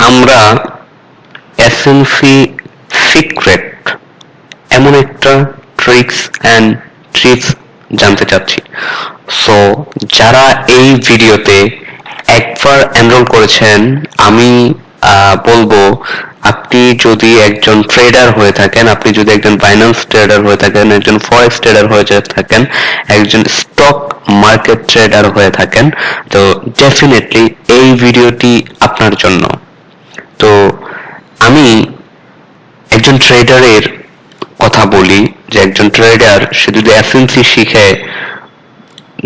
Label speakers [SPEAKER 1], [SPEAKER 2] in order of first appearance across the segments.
[SPEAKER 1] আমরা SNC secret এমন একটা ট্রিক্স অ্যান্ড ট্রিপস জানতে চাচ্ছি। সো যারা এই ভিডিওতে একবার এনরোল করেছেন, আমি বলবো আপনি যদি একজন ট্রেডার হয়ে থাকেন, আপনি যদি একজন বাইন্যান্স ট্রেডার হয়ে থাকেন, একজন ফরেক্স ট্রেডার হয়ে থাকেন, একজন স্টক মার্কেট ট্রেডার হয়ে থাকেন, তো ডেফিনেটলি এই ভিডিওটি আপনার জন্য। তো আমি একজন ট্রেডারের কথা বলি যে একজন ট্রেডার সে যদি এফএনসি শিখে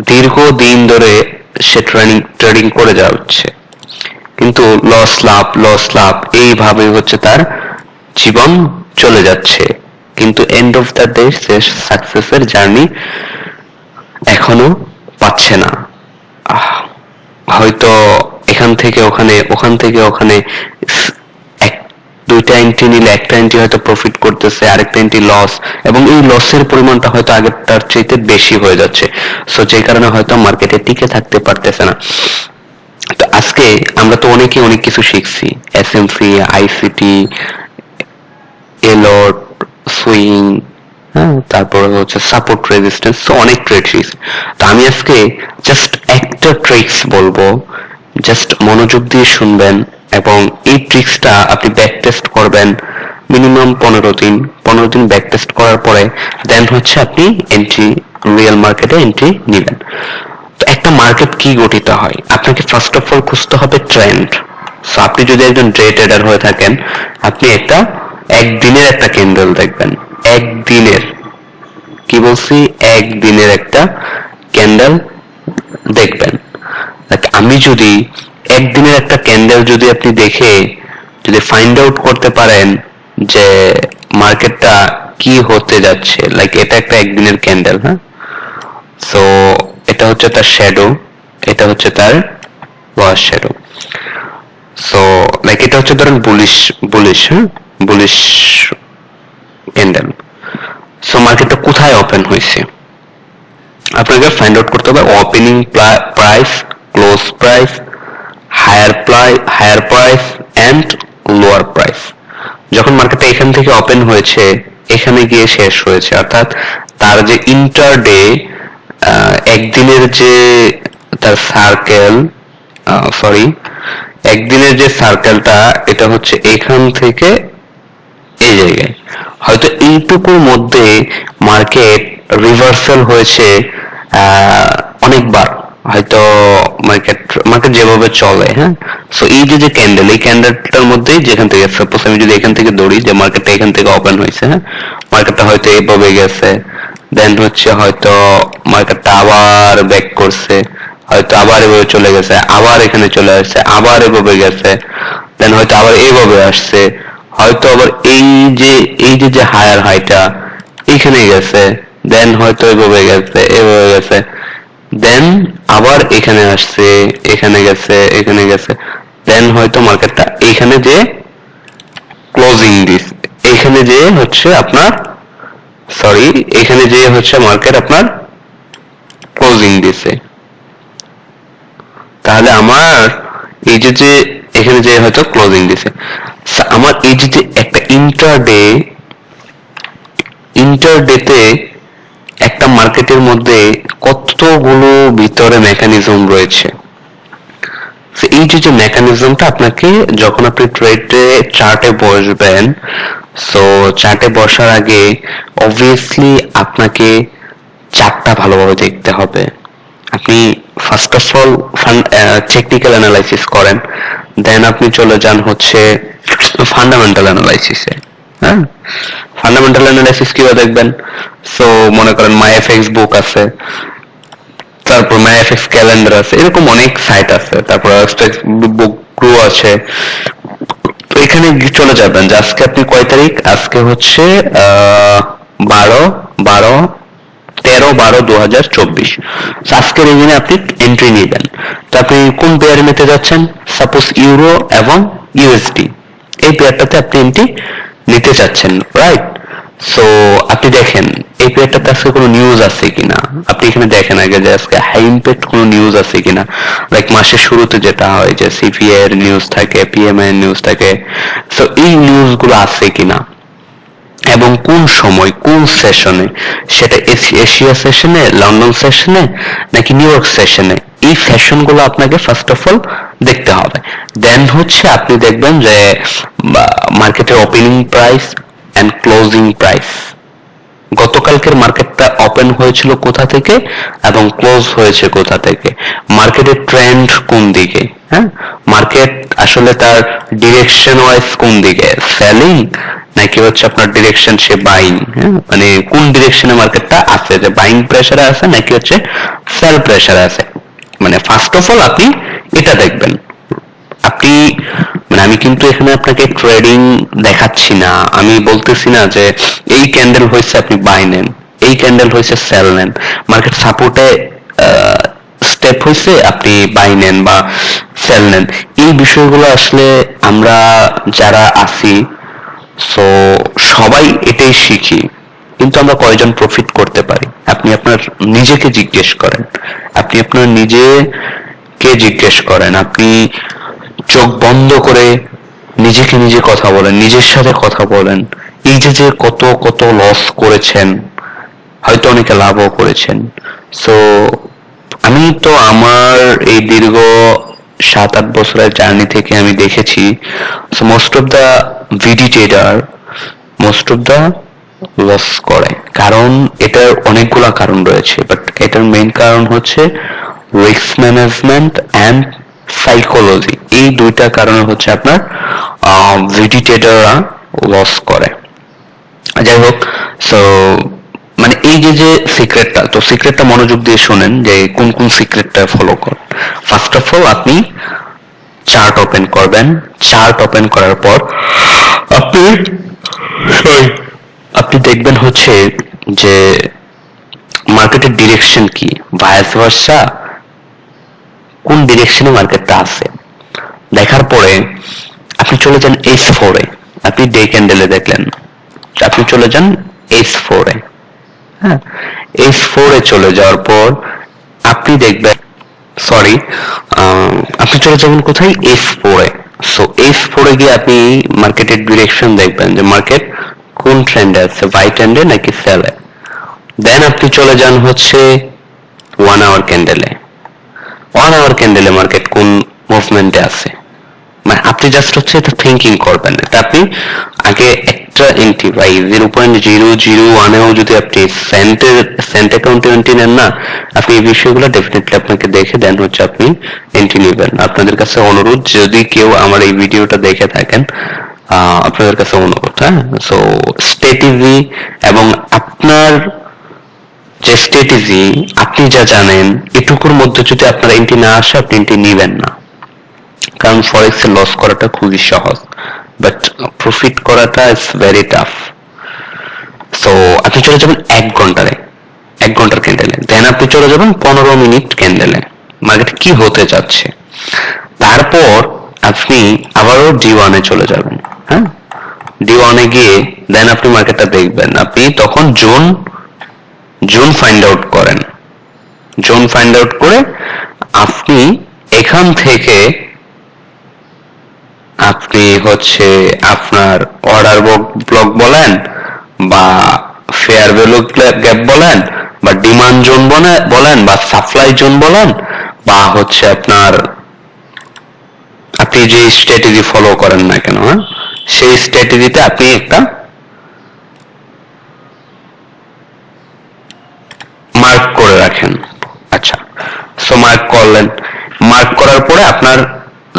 [SPEAKER 1] দীর্ঘদিন ধরে সে ট্রেডিং করে যাচ্ছে, কিন্তু লস লাভ এইভাবে হচ্ছে তার জীবন চলে যাচ্ছে, কিন্তু এন্ড অফ দ্য ডে সে সাকসেসের জার্নি এখনো পাচ্ছে না। হয়তো এখান থেকে ওখানে, ওখান থেকে ওখানে দুইটা এন্ট্রি নিলে একটা এন্ট্রি হয়তো প্রফিট করতেছে, আরেকটা এন্ট্রি লস, এবং এই লসের পরিমাণটা হয়তো আগেরটার চাইতে বেশি হয়ে যাচ্ছে। সো যে কারণে হয়তো মার্কেটে টিকে থাকতে পারতেছে না। তো আজকে আমরা তো অনেক কিছু শিখছি, এসএমসি, আইসিটি, এলট, সুইং, হ্যাঁ, তারপরে হচ্ছে সাপোর্ট রেজিস্ট্যান্স, অনেক ট্রেড শিখছি। তো আমি আজকে জাস্ট একটা ট্রিক্স বলবো, জাস্ট মনোযোগ দিয়ে শুনবেন এবং এই ট্রিক্সটা আপনি ব্যাক টেস্ট করবেন মিনিমাম 15 দিন ব্যাক টেস্ট করার পরে দেন হচ্ছে আপনি এন্ট্রি, রিয়েল মার্কেটে এন্ট্রি নেবেন। তো একটা মার্কেট কি গঠিত হয়, আপনাকে ফার্স্ট অফ অল খুঁজতে হবে ট্রেন্ড। সো আপনি যদি একজন ডে ট্রেডার হয়ে থাকেন, আপনি একদিনের একটা ক্যান্ডেল দেখবেন, একদিনের, কি বলছি, একদিনের একটা ক্যান্ডেল দেখবেন। আমি যদি একদিনের একটা ক্যান্ডেল যদি আপনি দেখে যদি ফাইন্ড আউট করতে পারেন যে মার্কেটটা কি হতে যাচ্ছে, লাইক এটা একটা একদিনের ক্যান্ডেল, হ্যাঁ, সো এটা হচ্ছে তার শ্যাডো, এটা হচ্ছে তার ওয়াশ শ্যাডো। সো লাইক এটা হচ্ছে ধরেন বুলিশ ক্যান্ডেল। সো মার্কেটটা কোথায় ওপেন হয়েছে আপনাকে ফাইন্ড আউট করতে হবে। Opening price, close price, higher price and lower price. যখন মার্কেটটা এখান থেকে ওপেন হয়েছে, এখানে গিয়ে শেষ হয়েছে, অর্থাৎ তার যে ইন্টারডে একদিনের যে তার সার্কেল, একদিনের যে সার্কেলটা, এটা হচ্ছে এখান থেকে এই জায়গায়, হয়তো এইটুকুর মধ্যে মার্কেট রিভার্সাল হয়েছে অনেকবার, হয়তো মার্কেট যেভাবে চলে, হ্যাঁ। সো এই যে ক্যান্ডেল, এই ক্যান্ডেলটার মধ্যে যেখান থেকে, সাপোজ আমি যদি এখান থেকে ধরি যে মার্কেটটা এখান থেকে ওপেন হয়েছে, হ্যাঁ, মার্কেটটা হয়তো এইভাবে গেছে, দেন হচ্ছে হয়তো মার্কেটটা আবার ব্যাক করছে, হয়তো আবার এভাবে চলে গেছে, আবার এখানে চলে আসছে, আবার এভাবে গেছে, দেন হয়তো আবার এইভাবে আসছে, হয়তো আবার এই যে হায়ার হাইটা এইখানে গেছে, দেন হয়তো এভাবে গেছে, দেন আবার এখানে আসছে, এখানে গেছে, দেন হয়তো মার্কেটটা এইখানে যে ক্লোজিং দিছে, এইখানে যে হচ্ছে আপনার এখানে যে হচ্ছে মার্কেট আপনার ক্লোজিং দিছে। তাহলে আমার এই যে এখানে যে হয়তো ক্লোজিং দিছে, আমার এই যে একটা ইন্টারডেতে একটা মার্কেটের মধ্যে কতগুলো ভিতরে মেকানিজম রয়েছে। এই যে মেকানিজমটা আপনাকে, যখন আপনি চার্টে বসবেন, সো চার্টে বসার আগে অবভিয়াসলি আপনাকে চার্টটা ভালোভাবে দেখতে হবে। আপনি first of all technical analysis করেন, দেন আপনি চলে যান হচ্ছে ফান্ডামেন্টাল অ্যানালাইসিসে। হ্যাঁ, ফান্ডামেন্টাল অ্যানালাইসিস কিভাবে দেখবেন? সো মনে করেন মাইএফএক্স বুক আছে, তারপর মাইএফএক্স ক্যালেন্ডার আছে, এরকম অনেক সাইট আছে, তারপর বুক গ্রু আছে। তো এখানে চলে যাবেন যে আজকে আপনি কয় তারিখ, আজকে হচ্ছে 13/12/2024। আজকের এই দিনে আপনি এন্ট্রি নেবেন। তো আপনি কোন পেয়ারে নিতে যাচ্ছেন? সাপোজ ইউরো এবং ইউএসডি, এই পেয়ারটাতে আপনি এন্ট্রি নিতে চাচ্ছেন, রাইট? সো আপনি দেখেন এই পেয়ারটাতে আজকে কোনো নিউজ আছে কিনা, আপনি এখানে দেখেন আগে যে আজকে হাই ইম্প্যাক্ট কোনো নিউজ আছে কিনা, লাইক মাসের শুরুতে যেটা হয় যে সিপিআই এর নিউজ থাকে, পিএমআই এর নিউজ থাকে, সো এই নিউজগুলো আছে কিনা এবং কোন সময় কোন সেশনে, সেটা এশিয়া সেশনে, লন্ডন সেশনে নাকি নিউ ইয়র্ক সেশনে, এই সেশনগুলো আপনাকে ফার্স্ট অফ অল দেখতে হবে। দেন হচ্ছে আপনি দেখবেন যে মার্কেটের opening price and closing price, গতকালকের মার্কেটটা ওপেন হয়েছিল কোথা থেকে এবং ক্লোজ হয়েছে কোথা থেকে, মার্কেটের ট্রেন্ড কোন দিকে, হ্যাঁ মার্কেট আসলে তার ডিরেকশন ওয়াইজ কোন দিকে, সেলিং নাকি হচ্ছে আপনার ডিরেকশন সে বাইং, হ্যাঁ মানে কোন ডিরেকশনে মার্কেটটা আছে, যে বাইং প্রেসারে আছে নাকি হচ্ছে সেল প্রেসারে আছে, মানে ফার্স্ট অফ অল আপনি এটা দেখবেন। আপনি মানে আমি কিন্তু এখানে আপনাকে ট্রেডিং দেখাচ্ছি না, আমি বলতেছি না যে এই ক্যান্ডেল হয়েছে আপনি বাই নেন, এই ক্যান্ডেল হয়েছে সেল নেন, মার্কেট সাপোর্টে স্টেপ হয়েছে আপনি বাই নেন বা সেল নেন, এই বিষয়গুলো আসলে আমরা যারা আছি সো সবাই এটাই শিখি, কিন্তু আমরা কয়জন প্রফিট করতে পারি, আপনি আপনার নিজেকে জিজ্ঞেস করেন, আপনি আপনার নিজেকে জিজ্ঞেস করেন, আপনি চোখ বন্ধ করে নিজেকে নিজে কথা বলেন, নিজের সাথে কথা বলেন, এই যে যে কত কত লস করেছেন, হয়তো অনেকে লাভও করেছেন। সো আমি তো আমার এই দীর্ঘ 7-8 বছরের জার্নি থেকে আমি দেখেছি সো মোস্ট অফ দা ভিডি trader most of the loss করে, কারণ এটার অনেকগুলা কারণ রয়েছে, বাট এটার মেইন কারণ হচ্ছে রিস্ক ম্যানেজমেন্ট অ্যান্ড সাইকোলজি, এই দুইটা কারণে হচ্ছে আপনার ভিডি ট্রেডাররা লস করে। যাই হোক, সো মানে এই যে যে সিক্রেটটা, তো সিক্রেটটা মনোযোগ দিয়ে শোনেন যে কোন কোন সিক্রেটটা ফলো কর। ফার্স্ট অফ অল আপনি চার্ট ওপেন করবেন, চার্ট ওপেন করার পর আপনি আপনি দেখবেন হচ্ছে যে মার্কেটের ডিরেকশন কি, ভায়াস ভার্সা কোন ডিরেকশনে মার্কেটটা আছে, দেখার পরে আপনি চলে যান S4 এ, আপনি ডে ক্যান্ডেলে দেখলেন, আপনি চলে যান S4 এ, হ্যাঁ S4 এ চলে যাওয়ার পর আপনি দেখবেন, সরি আপনি চলে যাবেন কোথায়, S4 এ। সো S4 এ গিয়ে আপনি মার্কেটের ডিরেকশন দেখবেন যে মার্কেট কোন ট্রেন্ডে আছে, বাই ট্রেন্ডে নাকি সেলে। দেন আপনি চলে যান হচ্ছে 1 আওয়ার ক্যান্ডেলে, 1 আওয়ার ক্যান্ডেলে মার্কেট কোন মুভমেন্টে আছে, মানে আপনি জাস্ট হচ্ছে এটা থিঙ্কিং করবেন, এটা আপনি আগে একটা এন্ট্রি বাই 0.001 এও যদি আপনি সেন্ট অ্যাকাউন্টে এন্ট্রি নেন না, আপনি এই বিষয়গুলো ডেফিনেটলি আপনাকে দেখে দেন হচ্ছে আপনি এন্ট্রি নেবেন। আপনাদের কাছে অনুরোধ, যদি কেউ আমার এই ভিডিওটা দেখে থাকেন আপনাদের কাছে অনুরোধ, হ্যাঁ সো স্ট্র্যাটেজি এবং আপনার যে স্ট্র্যাটেজি আপনি যা জানেন এটুকুর মধ্যে যদি আপনার এন্ট্রি না আসে আপনি এন্ট্রি নেবেন না, কারণ ফরেক্সে লস করাটা খুবই সহজ বাট প্রফিট করাটা ইজ ভেরি টাফ। সো আপনি চলে যাবেন 1 ঘন্টার ক্যান্ডেলে, দেন আপনি চলে যাবেন 15 মিনিট ক্যান্ডেলে, মার্কেট কি হতে যাচ্ছে, তারপর আপনি আবারও D1 এ চলে যাবেন, হ্যাঁ D1 এ গিয়ে দেন আপনি মার্কেটটা দেখবেন, আপনি তখন জোন ফাইন্ড আউট করেন, জোন ফাইন্ড আউট করে আপনি এখান থেকে আপনি হচ্ছে আপনার অর্ডার ব্লক বলেন বা ফেয়ার ভ্যালু গ্যাপ বলেন বা ডিমান্ড জোন বলেন বা সাপ্লাই জোন বলেন বা হচ্ছে আপনার আপনি যে স্ট্র্যাটেজি ফলো করেন না কেন, হ্যাঁ সেই স্ট্র্যাটেজিতে আপনি একটা মার্ক করে রাখেন। আচ্ছা, সো মার্ক করলেন, মার্ক করার পরে আপনার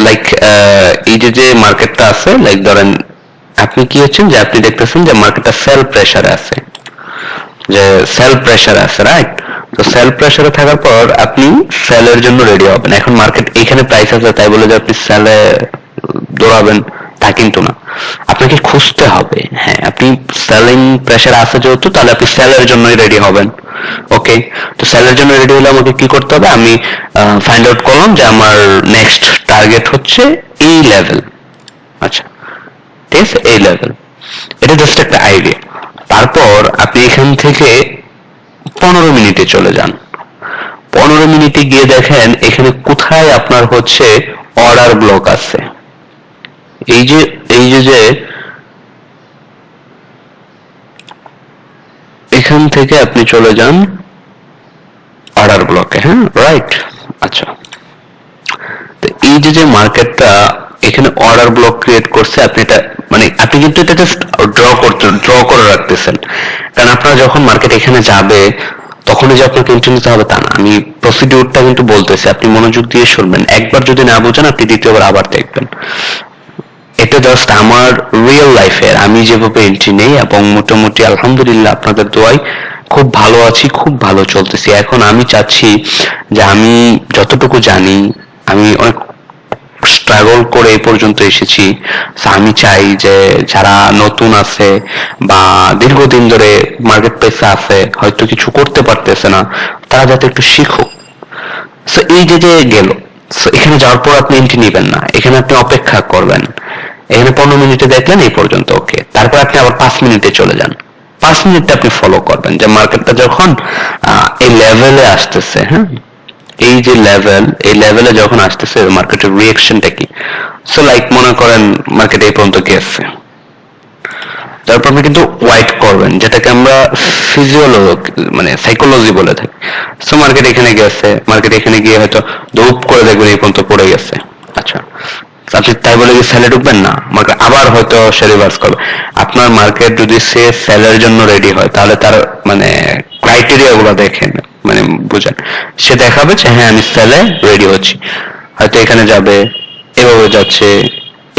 [SPEAKER 1] লাইক এই যে যে মার্কেটটা আছে, লাইক ধরেন আপনি কি হচ্ছেন যে আপনি দেখতেছেন যে মার্কেটটা সেল প্রেসারে আছে, যে সেল প্রেসারে আছে, রাইট? তো সেল প্রেসারে থাকার পর আপনি সেলের জন্য রেডি হবেন। এখন মার্কেট এখানে প্রাইস আছে তাই বলে যে আপনি সেলে দৌড়াবেন তা কিন্তু না, আপনাকে খুঁজতে হবে, হ্যাঁ আপনি সেলিং প্রেসার আছে যেহেতু তাহলে আপনি সেলের জন্যই রেডি হবেন। ওকে, তো সেলের জন্য রেডি হলে আমাকে কি করতে হবে, আমি ফাইন্ড আউট করলাম যে আমার নেক্সট টার্গেট হচ্ছে এই লেভেল, আচ্ছা ঠিক আছে এই লেভেল, এটা জাস্ট একটা আইডিয়া। তারপর আপনি এখান থেকে 15 মিনিটে চলে যান। 15 মিনিটে গিয়ে দেখেন এখানে কোথায় আপনার হচ্ছে অর্ডার ব্লক আছে। এই যে এখান থেকে আপনি চলে যান অর্ডার ব্লকে, হ্যাঁ রাইট। আচ্ছা, তো এই যে মার্কেটটা এখানে অর্ডার ব্লক ক্রিয়েট করছে, আপনি এটা মানে আপনি কিন্তু এটা জাস্ট ড্র করে রাখতেছেন, কারণ আপনারা যখন মার্কেট এখানে যাবে তখনই যে আপনাকে এন্ট্রি নিতে হবে তা না। আমি প্রসিডিউরটা কিন্তু বলতেছি, আপনি মনোযোগ দিয়ে শুনবেন। একবার যদি না বুঝেন আপনি দ্বিতীয়বার আবার দেখবেন। এটা জাস্ট আমার রিয়েল লাইফের আমি যেভাবে এন্ট্রি নেই, এবং মোটামুটি আলহামদুলিল্লাহ আপনাদের দোয়ায় খুব ভালো আছি, খুব ভালো চলতেছি। এখন আমি চাচ্ছি যে আমি যতটুকু জানি, আমি অনেক স্ট্রাগল করে এই পর্যন্ত এসেছি, আমি চাই যে যারা নতুন আছে বা দীর্ঘদিন ধরে মার্কেট প্লেসে আছে, হয়তো কিছু করতে পারতেছে না, তারা যাতে একটু শিখুক। সো এই যে গেল, সো এখানে যাওয়ার পর আপনি এন্ট্রি নিবেন না, এখানে আপনি অপেক্ষা করবেন। এখানে 15 মিনিটে দেখলেন এই পর্যন্ত ওকে, তারপর আপনি আবার 5 মিনিটে চলে যান। 5 মিনিটটা আপনি ফলো করবেন যে মার্কেটটা যখন এই লেভেলে আসতেছে, হ্যাঁ এই যে লেভেল, এই লেভেলে যখন আসতেছে মার্কেটের রিঅ্যাকশনটা কি। সো লাইক মনে করেন মার্কেট এই পর্যন্ত গেছে, তারপর আপনি কিন্তু ওয়াইট করবেন, যেটাকে আমরা মানে সাইকোলজি বলে থাকি। সো মার্কেট এখানে গেছে, মার্কেট এখানে গিয়ে হয়তো ধূপ করে দেখবেন এই পর্যন্ত পড়ে গেছে। আচ্ছা, আপনি তাই বলে কি সেলে ঢুকবেন না, মার্কেট আবার হয়তো সে রিভার্স করবে। আপনার মার্কেট যদি সে সেলের জন্য রেডি হয়, তাহলে তার মানে ক্রাইটেরিয়া গুলো দেখেন, মানে বুঝেন, সে দেখাবে যে হ্যাঁ আমি সেলে রেডি হচ্ছি। হয়তো এখানে যাবে, এভাবে যাচ্ছে,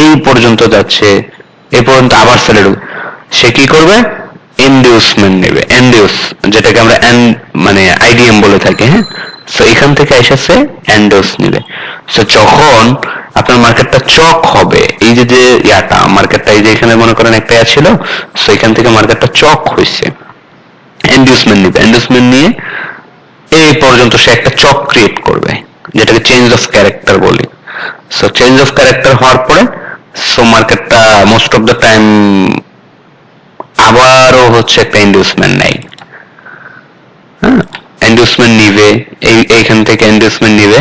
[SPEAKER 1] এই পর্যন্ত যাচ্ছে, এ পর্যন্ত আবার সেলে ঢুকবে। সে কি করবে, ইনডিউসমেন্ট নেবে, এন্ডিউস, যেটাকে আমরা মানে আইডিএম বলে থাকি, হ্যাঁ। সো এখান থেকে এসেছে এন্ডিউস নিবে। সো যখন আপনার মার্কেটটা চক হবে, এই যে ইয়াটা মার্কেটটা, এই যে এখানে মনে করেন একটা ছিল, সো এখান থেকে মার্কেটটা চক হয়েছে, এন্ডিউসমেন্ট নিবে, এন্ডিউসমেন্ট নিয়ে এই পর্যন্ত সে একটা চক ক্রিয়েট করবে, যেটাকে চেঞ্জ অফ ক্যারেক্টার বলি। সো চেঞ্জ অফ ক্যারেক্টার হওয়ার পরে সো মার্কেটটা মোস্ট অফ দ্য টাইম আবারও হচ্ছে একটা ইন্ডিউসমেন্ট নেই, হ্যাঁ ইন্ডিউসমেন্ট নিবে, এইখান থেকে ইন্ডিউসমেন্ট নিবে,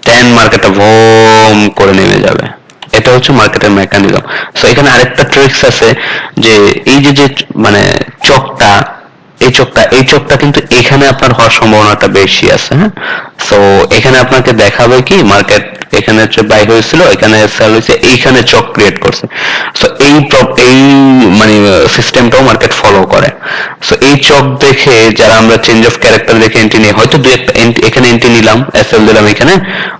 [SPEAKER 1] দেন মার্কেটটা ভোম করে নেমে যাবে। এটা হচ্ছে মার্কেটের মেকানিজম। সো এখানে আরেকটা ট্রিক্স আছে, যে এই যে মানে চকটা, এই চকটা কিন্তু এখানে আপনার হওয়ার সম্ভাবনাটা বেশি আছে, হ্যাঁ। সো এখানে আপনাকে দেখাবে কি মার্কেট এখানে হচ্ছে বাই হয়েছিল, এখানে সেল হয়েছে, এইখানে চক ক্রিয়েট করছে। সো এই মানে সিস্টেমটাও মার্কেট ফলো করে। সো এই চক দেখে যারা আমরা চেঞ্জ অফ ক্যারেক্টার দেখে এন্ট্রি নিই, হয়তো দুই একটা এখানে এন্ট্রি নিলাম, এসএল দিলাম এখানে,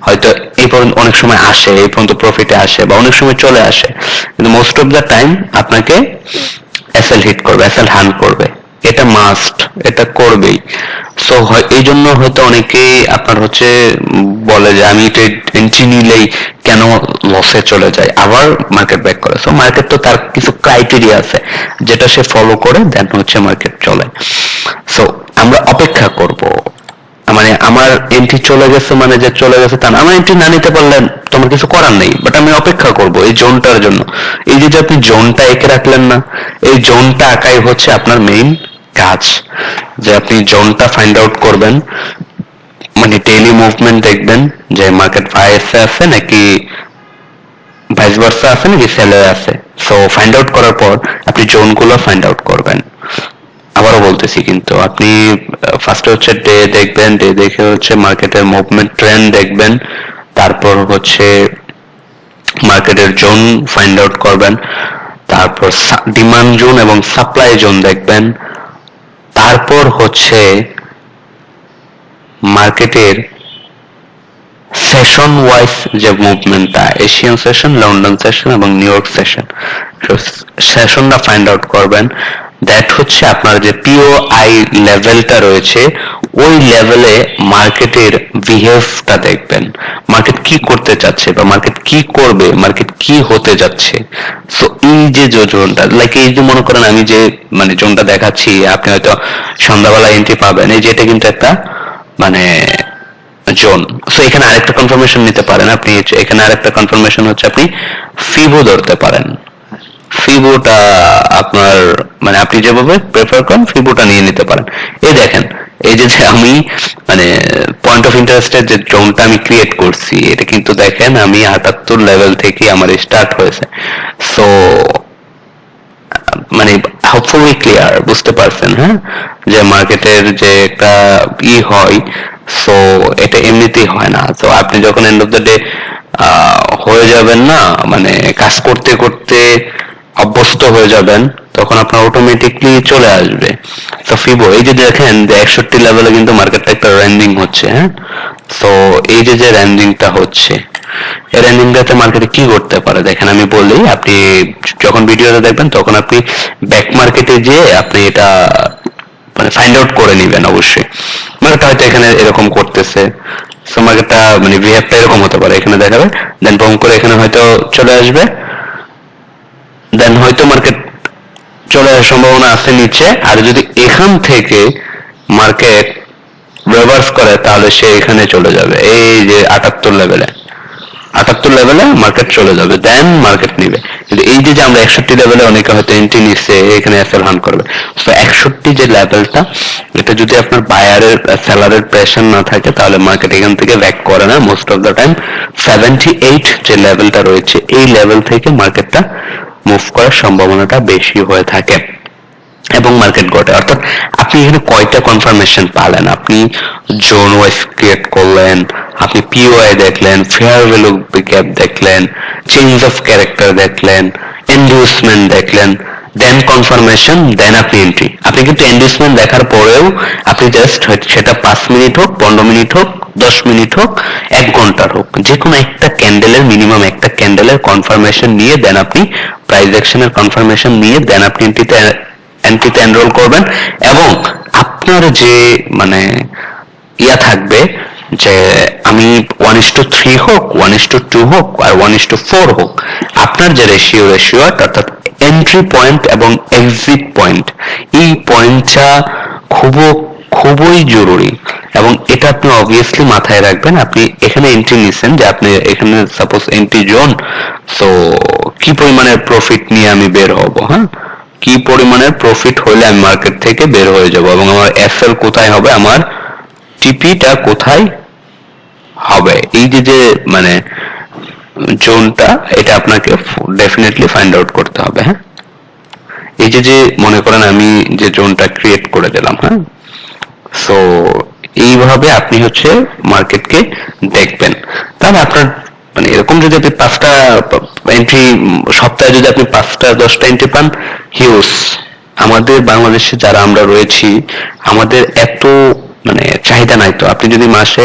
[SPEAKER 1] হয়তো এই পর্যন্ত অনেক সময় আসে, এই পর্যন্ত প্রফিটে আসে বা অনেক সময় চলে আসে, কিন্তু মোস্ট অফ দ্য টাইম আপনাকে এসএল হিট করবে, এসএল হান্ট করবে, এটা মাস্ট, এটা করবেই। সো এই জন্য হয়তো অনেকেই আপনার হচ্ছে বলে যে আমি এন্ট্রি নিলেই কেন লসে চলে যায়, আবার মার্কেট ব্যাক করে। সো মার্কেট তো তার কিছু ক্রাইটেরিয়া আছে, যেটা সে ফলো করে দেন হচ্ছে মার্কেট চলে। সো আমরা অপেক্ষা করব, মানে আমার এন্ট্রি চলে গেছে মানে যে চলে গেছে তা না, আমার এন্ট্রি না নিতে পারলেন তোমার কিছু করার নেই, বাট আমি অপেক্ষা করব এই জোনটার জন্য। এই যে আপনি জোনটা এঁকে রাখলেন না, এই জোনটা আঁকাই হচ্ছে আপনার মেইন কাজ, যে আপনি জোনটা ফাইন্ড আউট করবেন, মানে ডেইলি মুভমেন্ট দেখবেন যে মার্কেট বাইসে আছে নাকি ভাইস ভার্সা আছে নাকি সেলে আছে। সো ফাইন্ড আউট করার পর আপনি জোনগুলো ফাইন্ড আউট করবেন। আবারও বলতেছি, কিন্তু আপনি ফার্স্টে হচ্ছে ডে দেখবেন, ডে দেখে হচ্ছে মার্কেটের মুভমেন্ট ট্রেন্ড দেখবেন, তারপর হচ্ছে মার্কেটের জোন ফাইন্ড আউট করবেন, তারপর ডিমান্ড জোন এবং সাপ্লাই জোন দেখবেন, তারপর হচ্ছে মার্কেটের সেশন ওয়াইজ যে মুভমেন্টটা, এশিয়ান সেশন, লন্ডন সেশন এবং নিউ ইয়র্ক সেশন, সেশনটা ফাইন্ড আউট করবেন। দ্যাট হচ্ছে আপনার যে পিওআই লেভেলটা রয়েছে, ওই লেভেলে মার্কেটের বিহেভটা দেখবেন, মার্কেট কি করতে চাচ্ছে বা মার্কেট কি করবে, মার্কেট কি হতে যাচ্ছে। সো এই যে জোনটা, লাইক এই যে মনে করেন আমি যে মানে জোনটা দেখাচ্ছি, আপনি হয়তো সন্ধ্যাবেলা এন্ট্রি পাবেন, এই যেটা কিন্তু একটা মানে জোন। সো এখানে আরেকটা কনফার্মেশন নিতে পারেন আপনি, এখানে আরেকটা কনফার্মেশন হচ্ছে আপনি ফিবো ধরতে পারেন। ফিবোটা আপনার মানে আপনি যেভাবে প্রেফার করেন ফিবোটা নিয়ে নিতে পারেন। এই দেখেন, এই যে যে আমি মানে পয়েন্ট অফ ইন্টারেস্টের যে জোনটা আমি ক্রিয়েট করছি, এটা কিন্তু দেখেন আমি 78 লেভেল থেকে আমার স্টার্ট হয়েছে। সো মানে হোপফুলি ক্লিয়ার, বুঝতে পারছেন? হ্যাঁ, যে মার্কেটের যে একটা হয়, সো এটা এমনিতেই হয় না। তো আপনি যখন এন্ড অফ দ্য ডে হয়ে যাবেন না, মানে কাজ করতে করতে অভ্যস্ত হয়ে যাবেন, তখন আপনার অটোমেটিকলি চলে আসবে। তো ফিবো এই যে দেখেন যে 61 লেভেলে কিন্তু মার্কেটটা একটা র্যান্ডিং হচ্ছে। হ্যাঁ, তো এই যে যে র্যান্ডিংটা হচ্ছে, এই র্যান্ডিংটাতে মার্কেটে কি করতে পারে দেখেন, আমি বলি, আপনি যখন ভিডিওটা দেখবেন তখন আপনি ব্যাক মার্কেটে যেয়ে আপনি এটা মানে ফাইন্ড আউট করে নিবেন অবশ্যই। মার্কেট হয়তো এখানে এরকম করতেছে, সো মার্কেটটা মানে বিহেভটা এরকম হতে পারে, এখানে দেখাবে, দেন বম করে এখানে হয়তো চলে আসবে, দেন হয়তো মার্কেট চলে আসার সম্ভাবনা আছে নিচে। আর যদি এখান থেকে মার্কেট রিভার্স করে তাহলে সে এখানে চলে যাবে, এই যে 78 লেভেলে মার্কেট চলে যাবে, দেন মার্কেট নিবে। কিন্তু এই যে আমরা 61 লেভেলে অনেকে হয়তো এন্ট্রি নিচ্ছে, এখানে এসএল হান্ট করবে। তো 61 যে লেভেলটা, এটা যদি আপনার বায়ারের সেলারের প্রেশার না থাকে তাহলে মার্কেট এখান থেকে ব্যাক করে না মোস্ট অফ দ্য টাইম। 78 যে লেভেলটা রয়েছে, এই লেভেল থেকে মার্কেটটা মুভ করার সম্ভাবনাটা বেশি হয়ে থাকে এবং মার্কেট ঘটে। অর্থাৎ আপনি এখানে কয়টা কনফার্মেশন পালেন, আপনি জোন ওয়াইজ ক্রিয়েট করলেন, আপনি পিওআই দেখলেন, ফেয়ার ভ্যালু গ্যাপ দেখলেন, চেঞ্জ অফ ক্যারেক্টার দেখলেন, এন্ডিউসমেন্ট দেখলেন, দেন কনফার্মেশন, দেন আপনি এন্ট্রি। আপনি কিন্তু এন্ডিউসমেন্ট দেখার পরেও আপনি জাস্ট সেটা 5 মিনিট হোক, 15 মিনিট হোক, 10 মিনিট হোক, 1 ঘন্টার হোক, যে কোনো একটা ক্যান্ডেলের মিনিমাম একটা ক্যান্ডেলের কনফার্মেশন নিয়ে দেন আপনি প্রাইস অ্যাকশনের কনফার্মেশন নিয়ে দেন আপনি এন্ট্রিতে এনরোল করবেন। এবং আপনার যে মানে থাকবে যে আমি 1:3 হোক, 1:2 হোক আর 1:4 হোক, আপনার যে রেশিও অর্থাৎ এন্ট্রি পয়েন্ট এবং এক্সিট পয়েন্ট, এই পয়েন্টটা খুবই জরুরি। এবং এটা আপনি অবভিয়াসলি মাথায় রাখবেন। আপনি এখানে এন্ট্রি নিছেন, যে আপনি এখানে সাপোজ এন্ট্রি জোন, সো কি পরিমাণের প্রফিট নিয়ে আমি বের হব, হ্যাঁ, কি পরিমাণের প্রফিট হলে আমি মার্কেট থেকে বের হয়ে যাব, এবং আমার এফএল কোথায় হবে, আমার টিপিটা কোথায় হবে, এই যে যে মানে জোনটা, এটা আপনাকে ডেফিনেটলি ফাইন্ড আউট করতে হবে। হ্যাঁ, এই যে যে মনে করেন আমি যে জোনটা ক্রিয়েট করে দিলাম, হ্যাঁ, সো এইভাবে আপনি হচ্ছে মার্কেটকে দেখবেন। তাহলে আপনার মানে এরকম যদি আপনি 5টা এন্ট্রি, সপ্তাহে যদি আপনি 5টা 10টা এন্ট্রি পান, হিউজ। আমাদের বাংলাদেশে যারা আমরা রয়েছি, আমাদের এত মানে চাহিদা নাই। তো আপনি যদি মাসে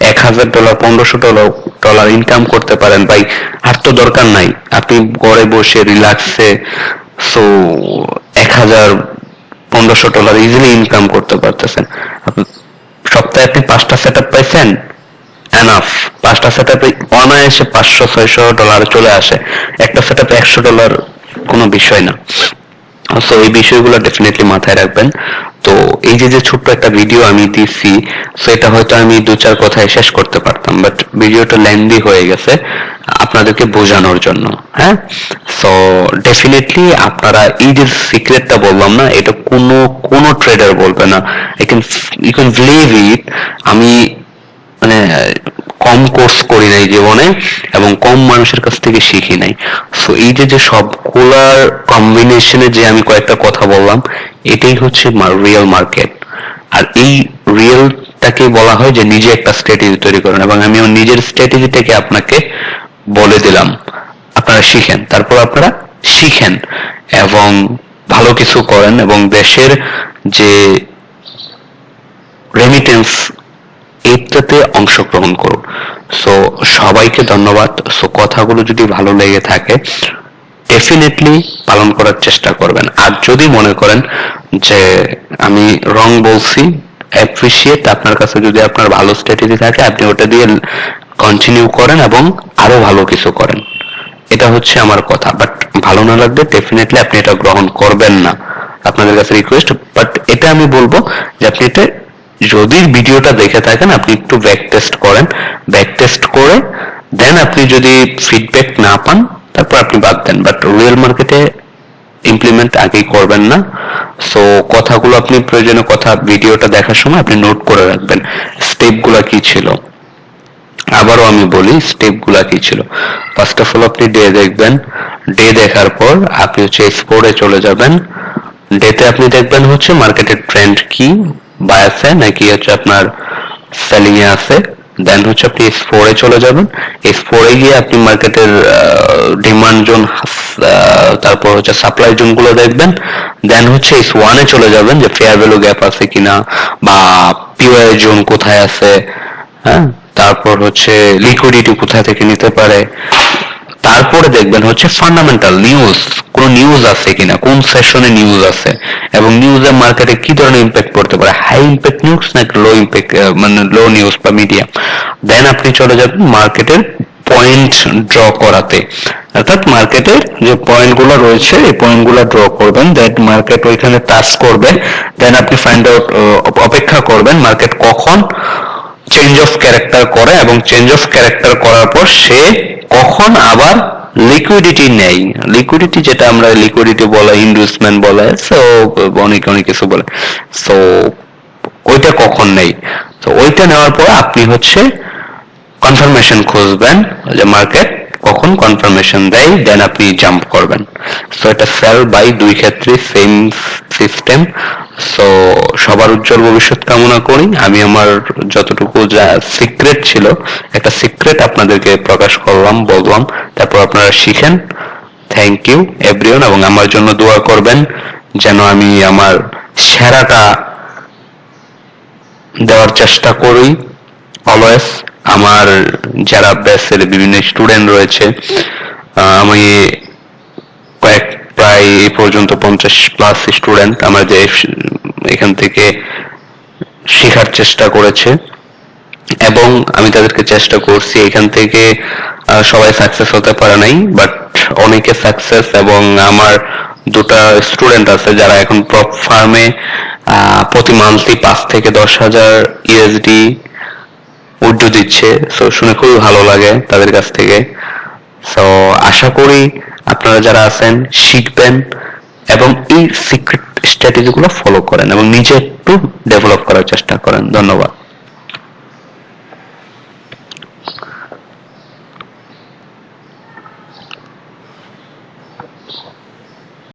[SPEAKER 1] $1000 $1500 ইনকাম করতে পারেন ভাই, আর তো দরকার নাই, আপনি ঘরে বসে রিল্যাক্সে সো $1000 $1500 ইজিলি ইনকাম করতে পারতেছেন। সপ্তাহে আপনি 5টা সেট আপ পাইছেন, এনাফ। 5টা সেট আপে অনায়াসে $500-600 চলে আসে, একটা সেট আপে $100 কোনো বিষয় না। সো এই বিষয়গুলো ডেফিনেটলি মাথায় রাখবেন। তো এই যে যে ছোট্ট একটা ভিডিও আমি দিচ্ছি, সো এটা হয়তো আমি 2-4 কথায় শেষ করতে পারতাম, বাট ভিডিওটা লেন্দি হয়ে গেছে আপনাদেরকে বোঝানোর জন্য। হ্যাঁ, সো ডেফিনেটলি আপনারা এই যে সিক্রেটটা বললাম না, এটা কোনো ট্রেডার বলবে না। You can believe it. আমি মানে কম কোর্স করি নাই জীবনে, এবং কম মানুষের কাছ থেকে শিখি নাই। সো এই যে যে সবগুলার কম্বিনেশনে যে আমি কয়েকটা কথা বললাম, এটাই হচ্ছে রিয়েল মার্কেট। আর এই রিয়েলটাকে বলা হয় যে নিজে একটা স্ট্র্যাটেজি তৈরি করেন, এবং আমি আমার নিজের স্ট্র্যাটেজিটাকে আপনাকে বলে দিলাম, আপনারা শিখেন, তারপর আপনারা শিখেন এবং ভালো কিছু করেন, এবং দেশের যে রেমিটেন্স, এইটাতে অংশগ্রহণ করুন। সো সবাইকে ধন্যবাদ। সো কথাগুলো যদি ভালো লেগে থাকে ডেফিনেটলি পালন করার চেষ্টা করবেন। আর যদি মনে করেন যে আমি রং বলছি, অ্যাপ্রিসিয়েট, আপনার কাছে যদি আপনার ভালো স্ট্র্যাটেজি থাকে আপনি ওটা দিয়ে কন্টিনিউ করেন এবং আরো ভালো কিছু করেন। এটা হচ্ছে আমার কথা। বাট ভালো না লাগলে ডেফিনেটলি আপনি এটা গ্রহণ করবেন না, আপনাদের কাছে রিকোয়েস্ট। বাট এটা আমি বলবো যে আপনি এটা যদি ভিডিওটা দেখে থাকেন, আপনি একটু ব্যাক টেস্ট করেন, ব্যাক টেস্ট করে দেন আপনি যদি ফিডব্যাক না পান তারপর আপনি বাদ দেন। বাট রিয়েল মার্কেটে ইমপ্লিমেন্ট আগেই করবেন না। সো কথাগুলো আপনি প্রয়োজনীয় কথা ভিডিওটা দেখার সময় আপনি নোট করে রাখবেন স্টেপগুলো কি ছিল। আবারও আমি বলি স্টেপগুলো কি ছিল। ফার্স্ট অফ অল আপনি ডে দেখবেন, ডে দেখার পর আপনি হচ্ছে এক্সপোর্টে চলে যাবেন। ডেতে আপনি দেখবেন হচ্ছে মার্কেটের ট্রেন্ড কি, বায়াসে নাকি হচ্ছে আপনার সেলিং এ আছে। দেন হচ্ছে আপনি এক্স4 এ চলে যাবেন। এক্স4 এ গিয়ে আপনি মার্কেটের ডিমান্ড জোন তারপর হচ্ছে সাপ্লাই জোন গুলো দেখবেন। দেন হচ্ছে এক্স1 এ চলে যাবেন যে ফেয়ার ভ্যালু গ্যাপ আছে কিনা বা পিওআই জোন কোথায় আছে, হ্যাঁ, তারপর হচ্ছে লিকুইডিটি কোথা থেকে নিতে পারে। তারপরে দেখবেন হচ্ছে ফান্ডামেন্টাল নিউজ, কোন নিউজ আছে কিনা, কোন সেশনে নিউজ আছে এবং নিউজে মার্কেটে কি ধরনের ইম্প্যাক্ট পড়তে পারে, হাই ইম্প্যাক্ট নিউজ নাকি লো ইম্প্যাক্ট মানে লো নিউজ বা মিডিয়াম। দেন আপনি চলে যাবেন মার্কেটের পয়েন্ট ড্র করাতে, অর্থাৎ মার্কেটের যে পয়েন্টগুলো রয়েছে এই পয়েন্টগুলো ড্র করবেন। দ্যাট মার্কেট ওইখানে টাচ করবে। দেন আপনি ফাইন্ড আউট অপেক্ষা করবেন মার্কেট কখন চেঞ্জ অফ ক্যারেক্টার করে এবং চেঞ্জ অফ ক্যারেক্টার করার পর সে কখন আবার লিকুইডিটি নেই। লিকুইডিটি যেটা আমরা লিকুইডিটি বলে, ইনভেস্টমেন্ট বলে, সো অনেক অনেক কিছু বলে। সো ওইটা কখন নেই, তো ওইটা নেওয়ার পর আপনি হচ্ছে কনফার্মেশন খুঁজবেন যে মার্কেট কখন কনফার্মেশন দেয়, দেন আপনি জাম্প করবেন। সো এটা সেল বাই দুই ক্ষেত্রে সেম সিস্টেম। সো সবার উজ্জ্বল ভবিষ্যৎ কামনা করি। আমি আমার যতটুকু যা সিক্রেট ছিল একটা সিক্রেট আপনাদেরকে প্রকাশ করলাম, বললাম, তারপর আপনারা শিখেন। থ্যাংক ইউ এভরিওয়ান, এবং আমার জন্য দোয়া করবেন যেন আমি আমার সেরাটা দেওয়ার চেষ্টা করি অলওয়েজ। আমার যারা ব্যাচের বিভিন্ন স্টুডেন্ট রয়েছে, আমি প্রায় এই পর্যন্ত 50+ স্টুডেন্ট আমার যে এখান থেকে শেখার চেষ্টা করেছে এবং আমি তাদেরকে চেষ্টা করছি এখান থেকে সবাই সাকসেস হতে পারে নাই, বাট অনেকে সাকসেস। এবং আমার দুটা স্টুডেন্ট আছে যারা এখন প্রপ ফার্মে প্রতি মান্থলি 5 থেকে 10,000 ইউএসডি উইথড্র দিচ্ছে। সো শুনে খুবই ভালো লাগে তাদের কাছ থেকে। সো আশা করি আপনারা যারা আছেন শিখবেন এবং এই সিক্রেট স্ট্র্যাটেজিগুলো ফলো করেন এবং নিজে একটু ডেভেলপ করার চেষ্টা করেন। ধন্যবাদ।